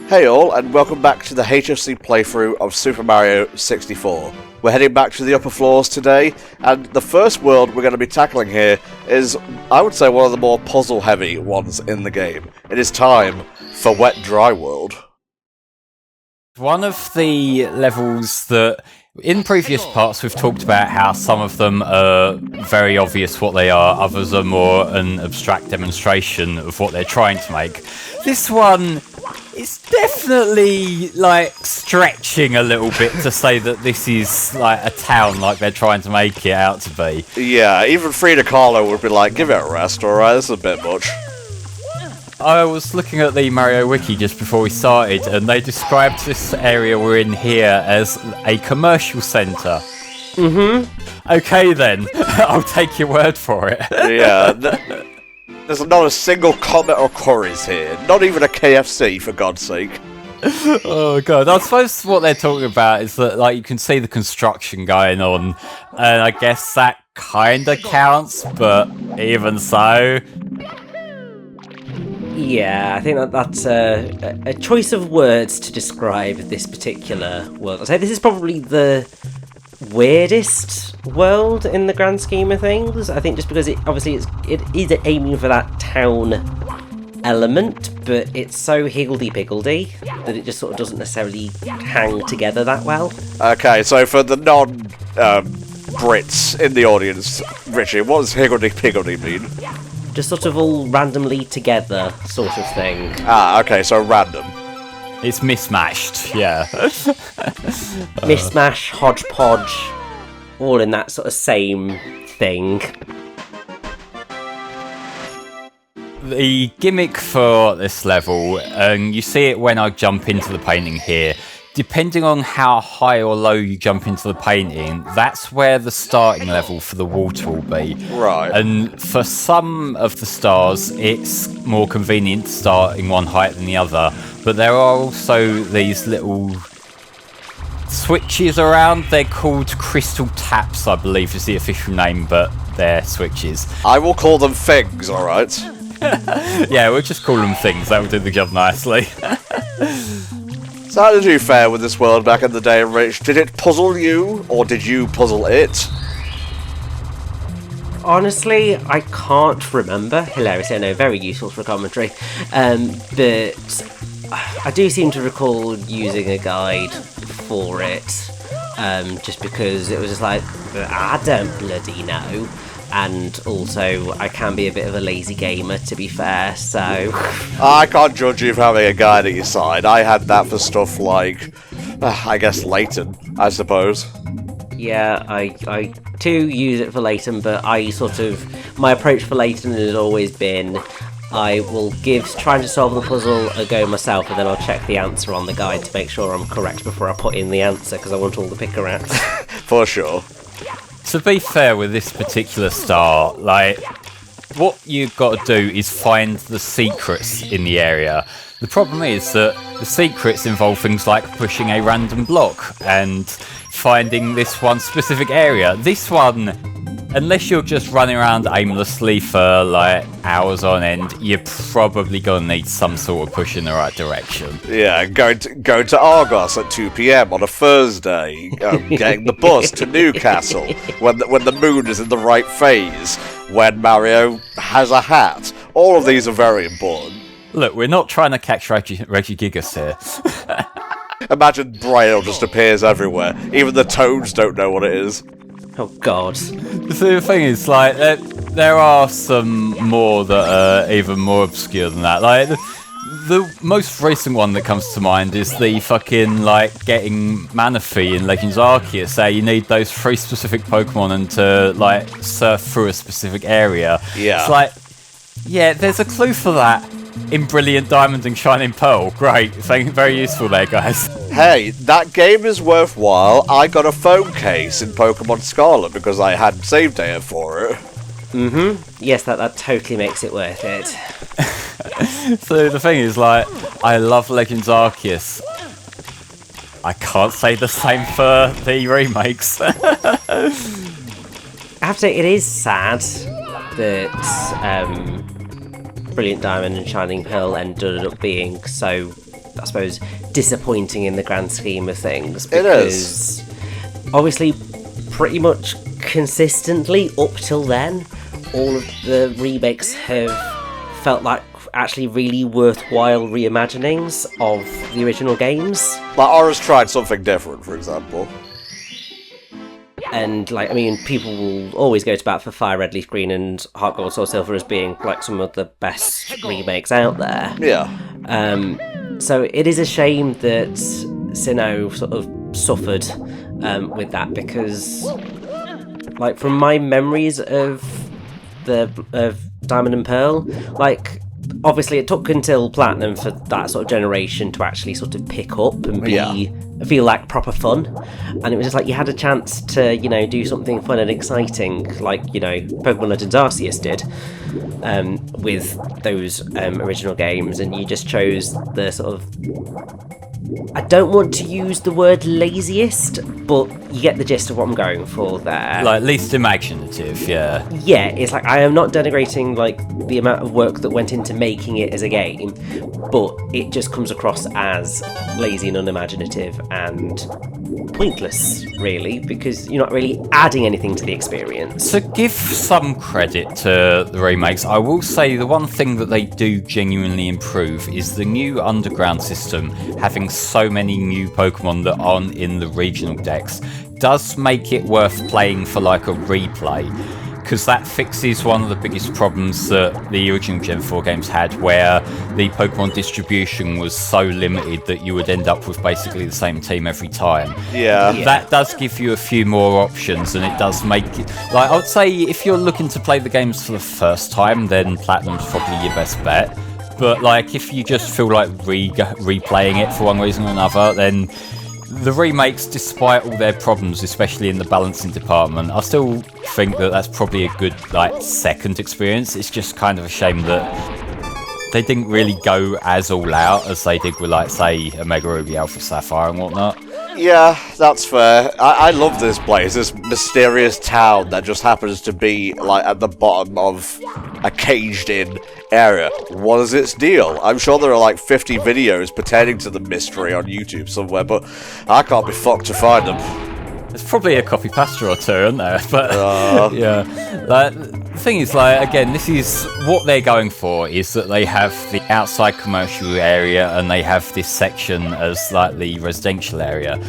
Hey all, and welcome back to the HFC playthrough of Super Mario 64. We're heading back to the upper floors today, and the first world we're going to be tackling here is, I would say, one of the more puzzle-heavy ones in the game. It is time for Wet Dry World. One of the levels that, in previous parts, we've talked about how some of them are very obvious what they are, others are more an abstract demonstration of what they're trying to make. This one is definitely, stretching a little bit to say that this is, a town like they're trying to make it out to be. Yeah, even Frida Kahlo would be like, give it a rest, alright, this is a bit much. I was looking at the Mario Wiki just before we started, and they described this area we're in here as a commercial centre. Mm-hmm. Okay then, I'll take your word for it. Yeah, there's not a single Comet or Curry's here. Not even a KFC, for God's sake. Oh god, I suppose what they're talking about is that, you can see the construction going on, and I guess that kinda counts, but even so... Yeah, I think that's a choice of words to describe this particular world. I'd say this is probably the weirdest world in the grand scheme of things. I think just because it is aiming for that town element, but it's so higgledy-piggledy that it just sort of doesn't necessarily hang together that well. Okay, so for the non-Brits in the audience, Richie, what does higgledy-piggledy mean? Just sort of all randomly together sort of thing. Ah, okay, so random. It's mismatched, yeah. Mishmash, hodgepodge, all in that sort of same thing. The gimmick for this level, and you see it when I jump into the painting here, depending on how high or low you jump into the painting, that's where the starting level for the water will be. Right. And for some of the stars, it's more convenient to start in one height than the other. But there are also these little switches around. They're called crystal taps, I believe is the official name, but they're switches. I will call them things, alright? Yeah, we'll just call them things. That will do the job nicely. So how did you fare with this world back in the day, Rich? Did it puzzle you, or did you puzzle it? Honestly, I can't remember. Hilarious, I know, very useful for commentary. But I do seem to recall using a guide for it, just because it was just like, I don't bloody know. And also, I can be a bit of a lazy gamer, to be fair, so... I can't judge you for having a guide at your side. I had that for stuff like, I guess, Layton, I suppose. Yeah, I too use it for Layton, but my approach for Layton has always been, I will give trying to solve the puzzle a go myself, and then I'll check the answer on the guide to make sure I'm correct before I put in the answer, because I want all the picker-outs. For sure. To be fair with this particular star, what you've got to do is find the secrets in the area. The problem is that the secrets involve things like pushing a random block and finding this one specific area. This one, unless you're just running around aimlessly for hours on end, you're probably going to need some sort of push in the right direction. Yeah, going to Argos at 2 PM on a Thursday, getting the bus to Newcastle when the moon is in the right phase, when Mario has a hat. All of these are very important. Look, we're not trying to catch Reggie Gigas here. Imagine Braille just appears everywhere. Even the toads don't know what it is. Oh god. So the thing is, there are some more that are even more obscure than that. The most recent one that comes to mind is the fucking, getting Manaphy in Legends Arceus. There you need those 3 specific Pokemon and to, surf through a specific area. Yeah. It's yeah, there's a clue for that in Brilliant Diamond and Shining Pearl. Great. Very useful there, guys. Hey, that game is worthwhile. I got a phone case in Pokemon Scarlet because I had save data for it. Mm-hmm. Yes, that totally makes it worth it. So the thing is, I love Legends Arceus. I can't say the same for the remakes. I have to say, it is sad that Brilliant Diamond and Shining Pearl ended up being so I suppose, disappointing in the grand scheme of things. It is. Obviously, pretty much consistently up till then, all of the remakes have felt like actually really worthwhile reimaginings of the original games. Like, Aura's tried something different, for example. And, like, I mean, people will always go to bat for Fire Red, Leaf Green and Heart Gold, Soul Silver as being, like, some of the best remakes out there. Yeah. So it is a shame that Sinnoh sort of suffered with that, because, like, from my memories of Diamond and Pearl, like, obviously it took until Platinum for that sort of generation to actually sort of pick up and feel like proper fun, and it was just like you had a chance to, you know, do something fun and exciting, like, you know, Pokemon Legends Arceus did with those original games, and you just chose the sort of, I don't want to use the word laziest, but you get the gist of what I'm going for there. Like, least imaginative, yeah. Yeah, it's like, I am not denigrating, like, the amount of work that went into making it as a game, but it just comes across as lazy and unimaginative and pointless, really, because you're not really adding anything to the experience. To give some credit to the remakes, I will say the one thing that they do genuinely improve is the new underground system, having so many new Pokemon that aren't in the regional decks, does make it worth playing for, like, a replay, because that fixes one of the biggest problems that the original Gen 4 games had, where the Pokemon distribution was so limited that you would end up with basically the same team every time. Yeah. That does give you a few more options, and it does make it, like, I would say if you're looking to play the games for the first time, then Platinum's probably your best bet. But, like, if you just feel like replaying it for one reason or another, then the remakes, despite all their problems, especially in the balancing department, I still think that that's probably a good, like, second experience. It's just kind of a shame that they didn't really go as all out as they did with, like, say, Omega Ruby, Alpha Sapphire and whatnot. Yeah, that's fair. I love this place, this mysterious town that just happens to be, like, at the bottom of a caged-in area. What is its deal? I'm sure there are, like, 50 videos pertaining to the mystery on YouTube somewhere, but I can't be fucked to find them. There's probably a copy pasta or two, isn't there? But yeah, like, the thing is, like, again, this is what they're going for, is that they have the outside commercial area and they have this section as, like, the residential area.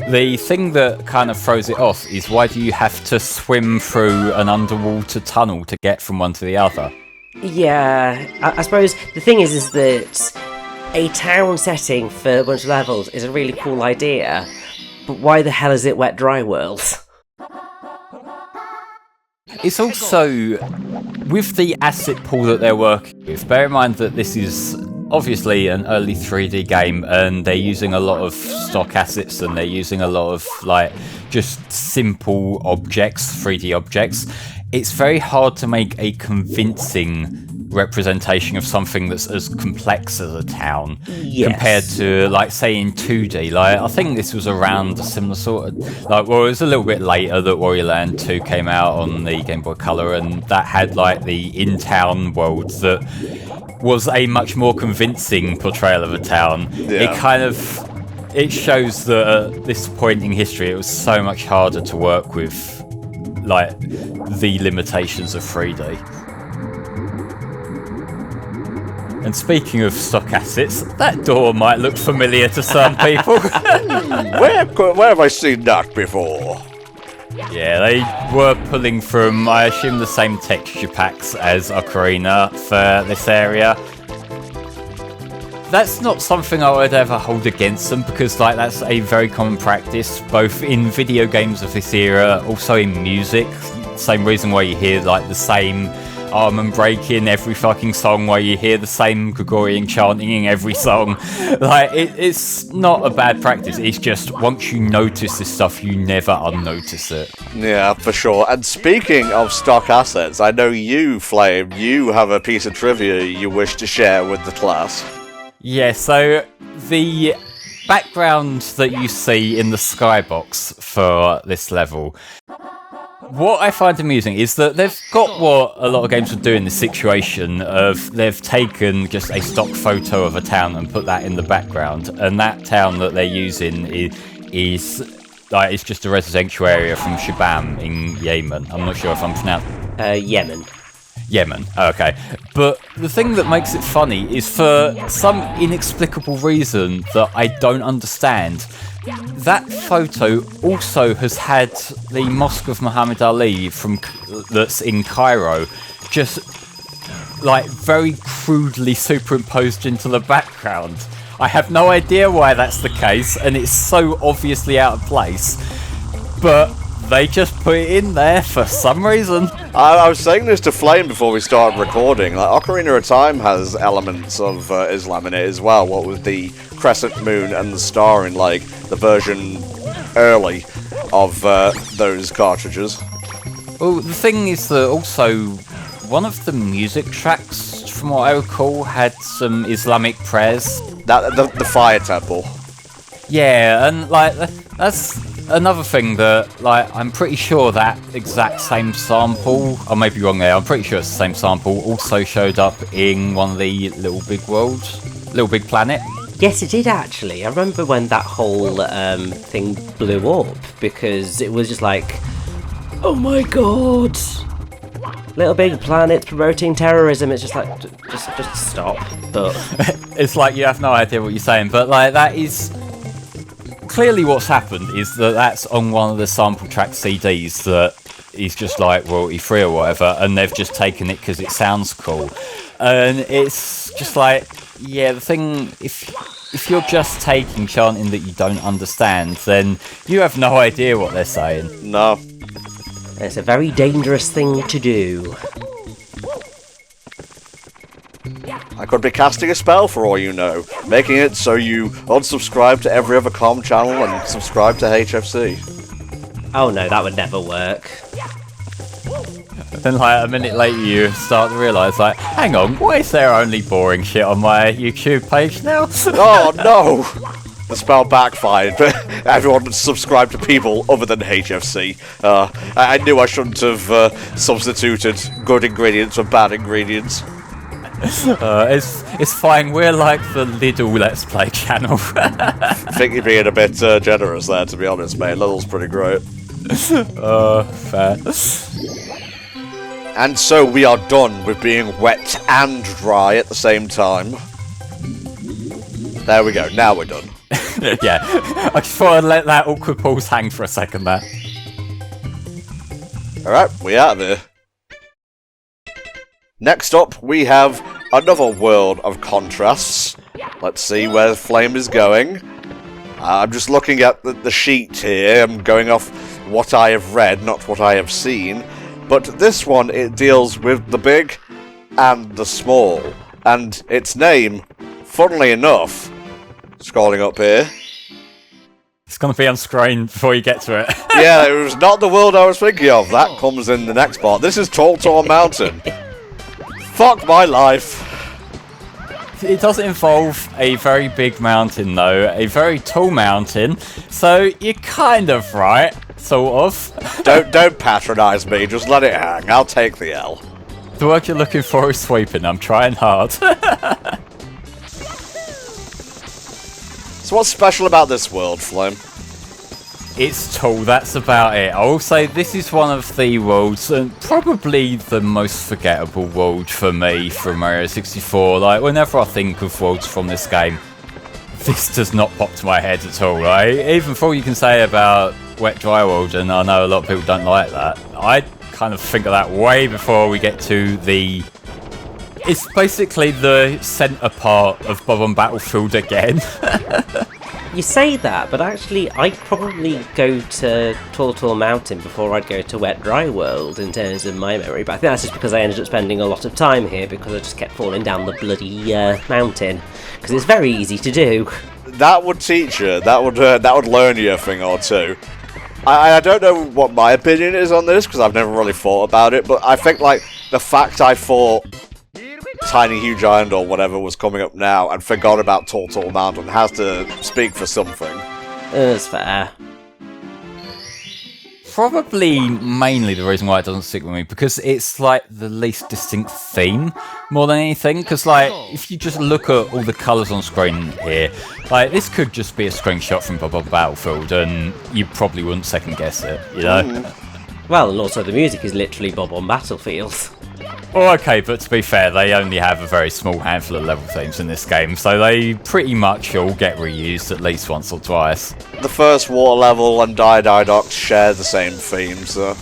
The thing that kind of throws it off is, why do you have to swim through an underwater tunnel to get from one to the other? Yeah, I suppose the thing is that a town setting for a bunch of levels is a really cool idea, but why the hell is it Wet Dry World? It's also, with the asset pool that they're working with, bear in mind that this is obviously an early 3D game, and they're using a lot of stock assets, and they're using a lot of, like, just simple objects, 3D objects. It's very hard to make a convincing representation of something that's as complex as a town, compared to, like, say, in 2D. Like, I think this was around a similar sort of, like, well, it was a little bit later that Warrior Land 2 came out on the Game Boy Color, and that had, like, the in-town world that was a much more convincing portrayal of a town. Yeah. It shows that at this point in history, it was so much harder to work with, like, the limitations of 3D. And speaking of stock assets, that door might look familiar to some people. Where have I seen that before? Yeah, they were pulling from, I assume, the same texture packs as Ocarina for this area. That's not something I would ever hold against them, because, like, that's a very common practice, both in video games of this era, also in music. Same reason why you hear, like, the same almond break in every fucking song, where you hear the same Gregorian chanting in every song. Like, it's not a bad practice, it's just once you notice this stuff, you never unnotice it. Yeah, for sure. And speaking of stock assets, I know you, Flame, you have a piece of trivia you wish to share with the class. Yeah, so the background that you see in the skybox for this level, What I find amusing is that they've got what a lot of games would do in this situation of they've taken just a stock photo of a town and put that in the background, and that town that they're using is like it's just a residential area from Shabam in Yemen. I'm not sure if I'm pronouncing Yemen. Yemen, okay. But the thing that makes it funny is for some inexplicable reason that I don't understand, that photo also has had the Mosque of Muhammad Ali that's in Cairo just like very crudely superimposed into the background. I have no idea why that's the case, and it's so obviously out of place, but they just put it in there for some reason. I was saying this to Flame before we started recording. Like, Ocarina of Time has elements of Islam in it as well. What with the crescent moon and the star in like the version early of those cartridges. Well, the thing is that also one of the music tracks, from what I recall, had some Islamic prayers. The fire temple. Yeah, and like that's another thing that, like, I'm pretty sure that exact same sample, I may be wrong there, I'm pretty sure it's the same sample, also showed up in one of the Little Big Planet. Yes, it did actually. I remember when that whole thing blew up, because it was just like, oh my god, Little Big Planet promoting terrorism. It's just like, just stop. But it's like you have no idea what you're saying, but like that is clearly what's happened is that's on one of the sample track CDs that is just like royalty free or whatever, and they've just taken it because it sounds cool. And it's just like, yeah, the thing, if you're just taking chanting that you don't understand, then you have no idea what they're saying. No. It's a very dangerous thing to do. I could be casting a spell for all you know, making it so you unsubscribe to every other comm channel and subscribe to HFC. Oh no, that would never work. Then like a minute later you start to realise, like, hang on, why is there only boring shit on my YouTube page now? Oh no! The spell backfired, but everyone subscribed to people other than HFC. I knew I shouldn't have substituted good ingredients for bad ingredients. It's fine, we're like the Lidl Let's Play channel. I think you're being a bit generous there, to be honest, mate. Lidl's pretty great. Fair. And so we are done with being wet and dry at the same time. There we go, now we're done. Yeah, I just thought I'd let that awkward pause hang for a second there. Alright, we out of here. Next up, we have another world of contrasts. Let's see where the flame is going. I'm just looking at the sheet here. I'm going off what I have read, not what I have seen. But this one, it deals with the big and the small. And its name, funnily enough, scrolling up here. It's going to be on screen before you get to it. Yeah, it was not the world I was thinking of. That comes in the next part. This is Tall Mountain. Fuck my life. It does involve a very big mountain, though. A very tall mountain. So you're kind of right, sort of. Don't patronise me. Just let it hang. I'll take the L. The word you're looking for is sweeping. I'm trying hard. So what's special about this world, Flame? It's tall, that's about it. I will say this is one of the worlds, and probably the most forgettable world for me from Mario 64. Like, whenever I think of worlds from this game, this does not pop to my head at all, right? Even for all you can say about Wet Dry World, and I know a lot of people don't like that, I kind of think of that way before we get to the... It's basically the centre part of Bob-omb Battlefield again. You say that, but actually I'd probably go to Tall Mountain before I'd go to Wet Dry World in terms of my memory, but I think that's just because I ended up spending a lot of time here because I just kept falling down the bloody mountain, because it's very easy to do. That would teach you. That would learn you a thing or two. I don't know what my opinion is on this because I've never really thought about it, but I think like the fact I thought Tiny Huge Island or whatever was coming up now and forgot about Tall Mountain has to speak for something. That's fair. probably mainly the reason why it doesn't stick with me, because it's like the least distinct theme more than anything. Because like, if you just look at all the colours on screen here, like this could just be a screenshot from Bob on Battlefield, and you probably wouldn't second guess it, you know? Well, and also the music is literally Bob on Battlefield. Well, okay, but to be fair, they only have a very small handful of level themes in this game, so they pretty much all get reused at least once or twice. The first water level and Didox share the same themes, so...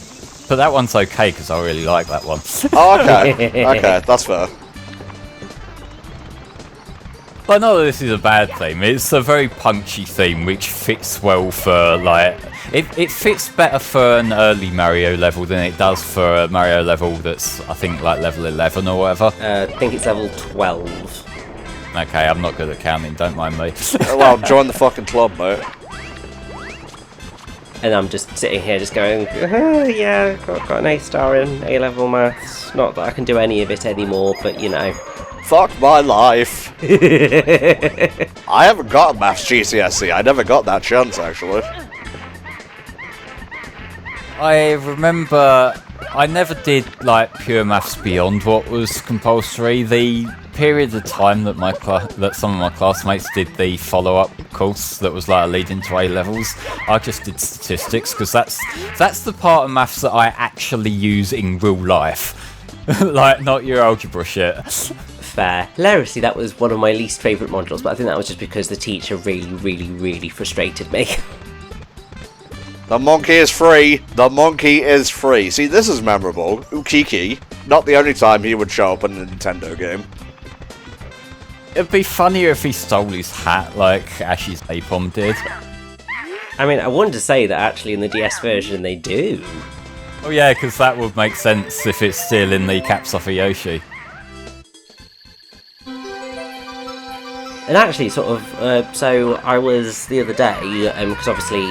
But that one's okay, because I really like that one. Oh, okay. Okay, that's fair. But not that this is a bad theme, it's a very punchy theme which fits well for, like... It fits better for an early Mario level than it does for a Mario level that's, I think, like level 11 or whatever. I think it's level 12. Okay, I'm not good at counting, don't mind me. Well, join the fucking club, mate. And I'm just sitting here just going, yeah, got an A star in A-level maths. Not that I can do any of it anymore, but you know. Fuck my life. I haven't got a maths GCSE. I never got that chance, actually. I remember I never did like pure maths beyond what was compulsory. The period of time that that some of my classmates did the follow-up course that was like a lead into A levels, I just did statistics because that's the part of maths that I actually use in real life, like not your algebra shit. Fair. Hilariously, that was one of my least favourite modules, but I think that was just because the teacher really frustrated me. The monkey is free. The monkey is free. See, this is memorable. Ukiki. Not the only time he would show up in a Nintendo game. It'd be funnier if he stole his hat like Ash's Apom did. I mean, I wanted to say that actually in the DS version they do. Oh yeah, because that would make sense if it's still in the caps off of Yoshi. And actually, sort of, so I was the other day, because obviously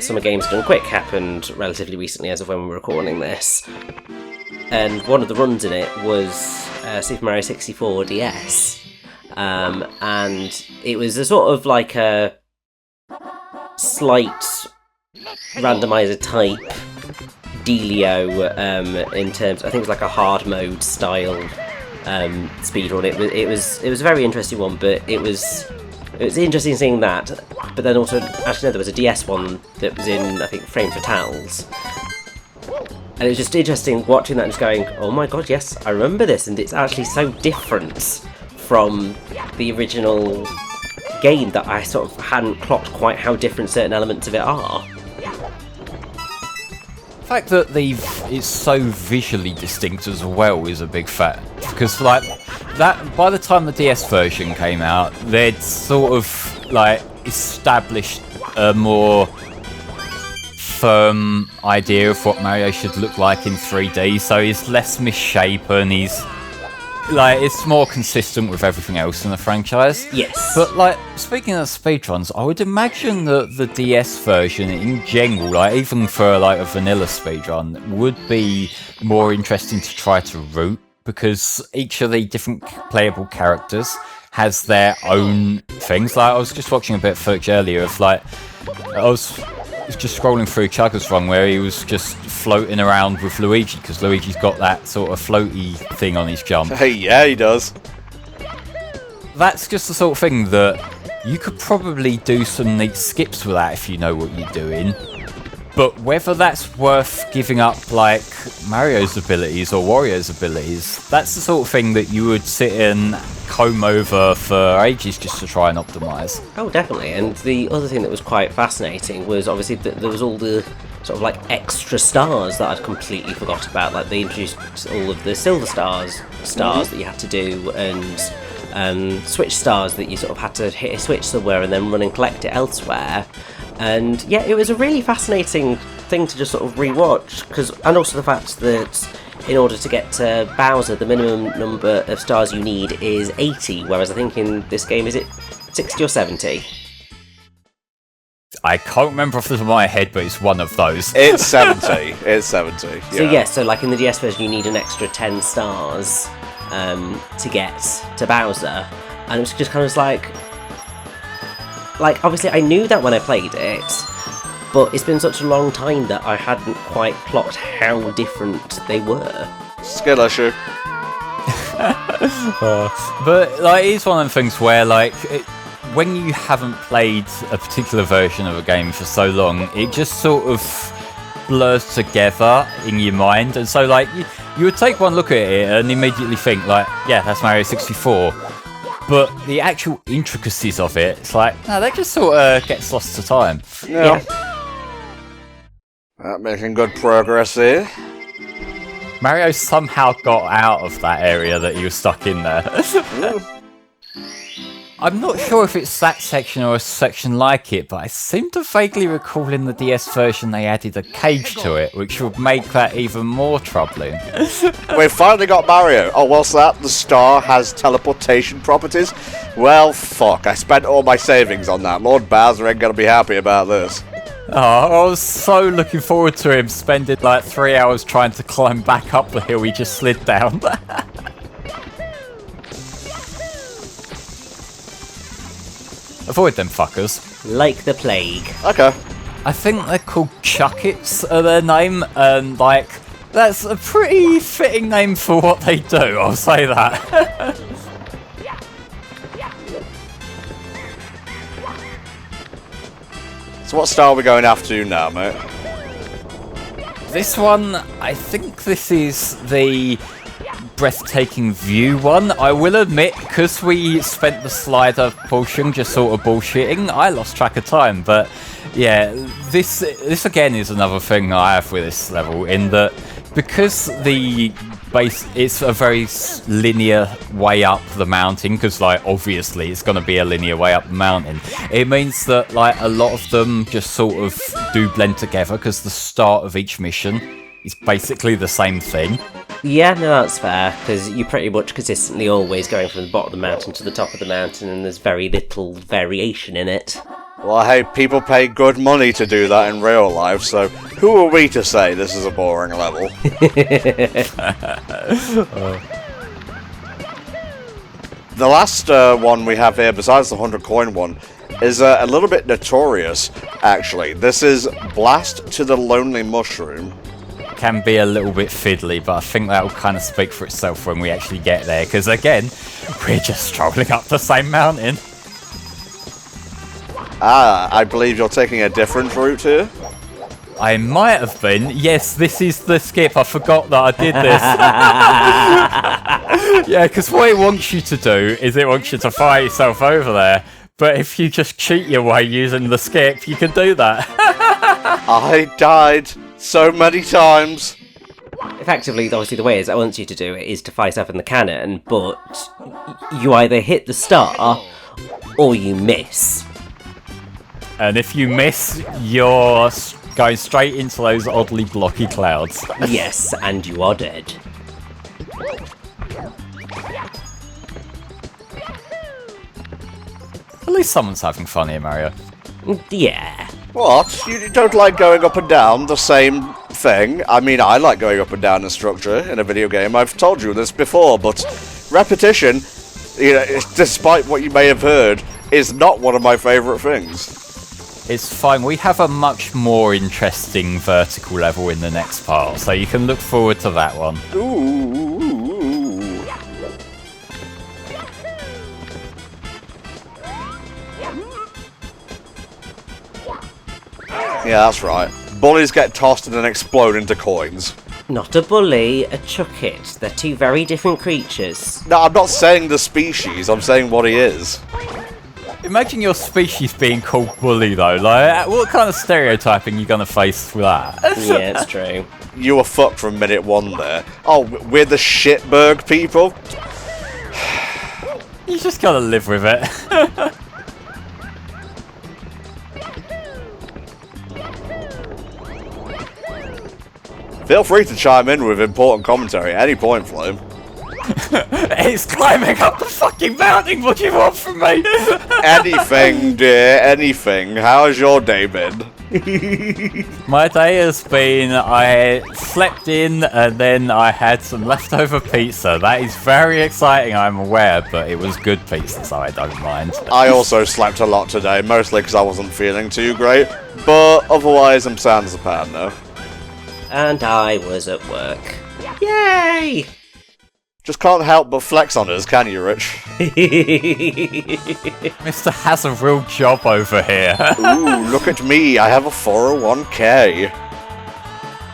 Summer Games Done Quick happened relatively recently as of when we were recording this. And one of the runs in it was Super Mario 64 DS. And it was a sort of like a slight randomizer type dealio in terms, I think it was like a hard mode style speedrun. It was a very interesting one, but it was interesting seeing that. But then also, actually no, there was a DS one that was in, I think, Frame Fatales, and it was just interesting watching that and just going, oh my god, yes, I remember this, and it's actually so different from the original game that I sort of hadn't clocked quite how different certain elements of it are. The fact that it's so visually distinct as well is a big fact, because like that by the time the DS version came out, they'd sort of like established a more firm idea of what Mario should look like in 3D, so he's less misshapen, he's like, it's more consistent with everything else in the franchise. Yes. But like, speaking of speedruns, I would imagine that the DS version in general, like even for like a vanilla speedrun, would be more interesting to try to route, because each of the different playable characters has their own things. Like, I was just watching a bit of footage earlier of like, I was just scrolling through Chugga's run where he was just floating around with Luigi, because Luigi's got that sort of floaty thing on his jump. Hey, yeah, he does. That's just the sort of thing that you could probably do some neat skips with that if you know what you're doing. But whether that's worth giving up like Mario's abilities or Wario's abilities, that's the sort of thing that you would sit and comb over for ages just to try and optimise. Oh, definitely. And the other thing that was quite fascinating was obviously that there was all the sort of like extra stars that I'd completely forgot about. Like, they introduced all of the silver stars that you had to do, and switch stars that you sort of had to hit a switch somewhere and then run and collect it elsewhere. And yeah, it was a really fascinating thing to just sort of rewatch, and also the fact that in order to get to Bowser, the minimum number of stars you need is 80, whereas I think in this game, is it 60 or 70? I can't remember off the top of my head, but it's one of those. It's 70. It's 70. Yeah. So yeah, so like in the DS version, you need an extra 10 stars to get to Bowser, and it was just kind of like obviously I knew that when I played it, but it's been such a long time that I hadn't quite clocked how different they were. Skill issue. But like, it's one of them things where like when you haven't played a particular version of a game for so long, it just sort of blurs together in your mind, and so like you would take one look at it and immediately think like, yeah, that's Mario 64, but the actual intricacies of it, it's like, no, that just sort of gets lost to time. Yeah. Making good progress here. Mario somehow got out of that area that he was stuck in there. I'm not sure if it's that section or a section like it, but I seem to vaguely recall in the DS version they added a cage to it, which would make that even more troubling. We've finally got Mario. Oh, what's that? The star has teleportation properties? Well, fuck. I spent all my savings on that. Lord Bowser ain't gonna be happy about this. Oh, I was so looking forward to him spending like 3 hours trying to climb back up the hill he just slid down. Avoid them fuckers. Like the plague. Okay. I think they're called Chuckits are their name, and like, that's a pretty fitting name for what they do, I'll say that. So what star are we going after now, mate? This one, I think this is the breathtaking view one. I will admit, because we spent the slider portion just sort of bullshitting, I lost track of time, but yeah, this again is another thing I have with this level, in that because the base, it's a very linear way up the mountain, because like obviously it's going to be a linear way up the mountain. It means that like a lot of them just sort of do blend together, because the start of each mission is basically the same thing. Yeah, no, that's fair, because you're pretty much consistently always going from the bottom of the mountain to the top of the mountain, and there's very little variation in it. Well, hey, people pay good money to do that in real life, so who are we to say this is a boring level? The last one we have here, besides the 100 coin one, is a little bit notorious, actually. This is Blast to the Lonely Mushroom. Can be a little bit fiddly, but I think that will kind of speak for itself when we actually get there, because again, we're just strolling up the same mountain. Ah, I believe you're taking a different route here? I might have been. Yes, this is the skip. I forgot that I did this. Yeah, because what it wants you to do is it wants you to fire yourself over there. But if you just cheat your way using the skip, you can do that. I died so many times. Effectively, obviously, the way it wants you to do it is to fire yourself in the cannon, but you either hit the star or you miss. And if you miss, you're going straight into those oddly blocky clouds. Yes, and you are dead. At least someone's having fun here, Mario. Yeah. What? You don't like going up and down the same thing? I mean, I like going up and down a structure in a video game. I've told you this before, but repetition, you know, despite what you may have heard, is not one of my favourite things. It's fine. We have a much more interesting vertical level in the next part, so you can look forward to that one. Ooh. Yeah, that's right. Bullies get tossed and then explode into coins. Not a bully, a chuckit. They're two very different creatures. No, I'm not saying the species, I'm saying what he is. Imagine your species being called bully, though. Like, what kind of stereotyping are you going to face with that? Yeah, it's true. You were fucked from minute one there. Oh, we're the shitberg people? You just got to live with it. Feel free to chime in with important commentary at any point, Flume. It's climbing up the fucking mountain. What do you want from me? Anything, dear, anything. How's your day been? My day has been, I slept in and then I had some leftover pizza. That is very exciting, I'm aware, but it was good pizza, so I don't mind. I also slept a lot today, mostly because I wasn't feeling too great, but otherwise I'm sound as a pan now. And I was at work. Yay! Just can't help but flex on us, can you, Rich? Mr. has a real job over here. Ooh, look at me, I have a 401k.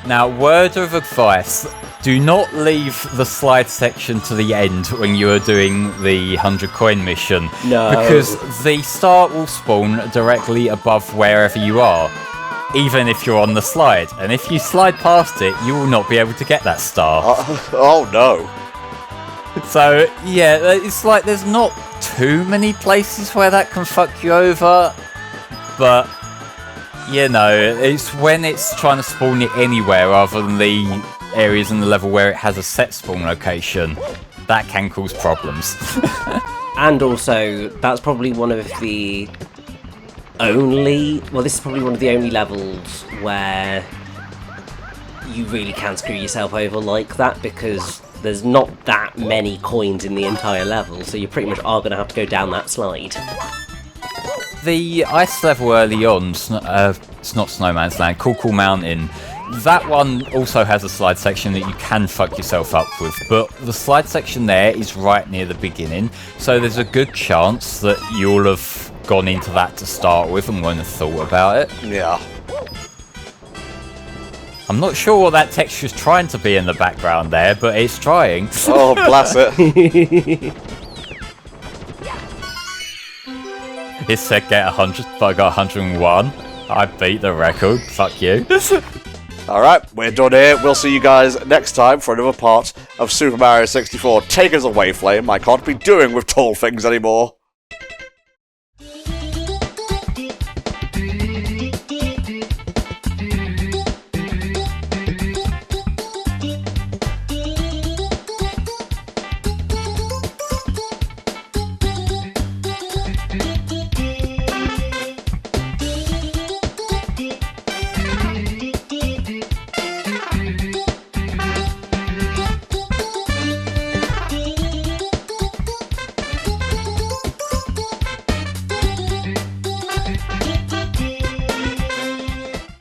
Now, word of advice, do not leave the slide section to the end when you are doing the 100 coin mission. No. Because the star will spawn directly above wherever you are, even if you're on the slide. And if you slide past it, you will not be able to get that star. Oh no. So, yeah, it's like there's not too many places where that can fuck you over, but, you know, it's when it's trying to spawn it anywhere rather than the areas in the level where it has a set spawn location, that can cause problems. And also, that's probably one of the only... Well, this is probably one of the only levels where you really can screw yourself over like that, because there's not that many coins in the entire level, so you pretty much are going to have to go down that slide. The ice level early on, it's not Snowman's Land, Cool Mountain, that one also has a slide section that you can fuck yourself up with, but the slide section there is right near the beginning, so there's a good chance that you'll have gone into that to start with and won't have thought about it. Yeah. I'm not sure what that texture's trying to be in the background there, but it's trying. Oh, bless it. It said get 100, but I got 101. I beat the record. Fuck you. Alright, we're done here. We'll see you guys next time for another part of Super Mario 64. Take us away, Flame. I can't be doing with tall things anymore.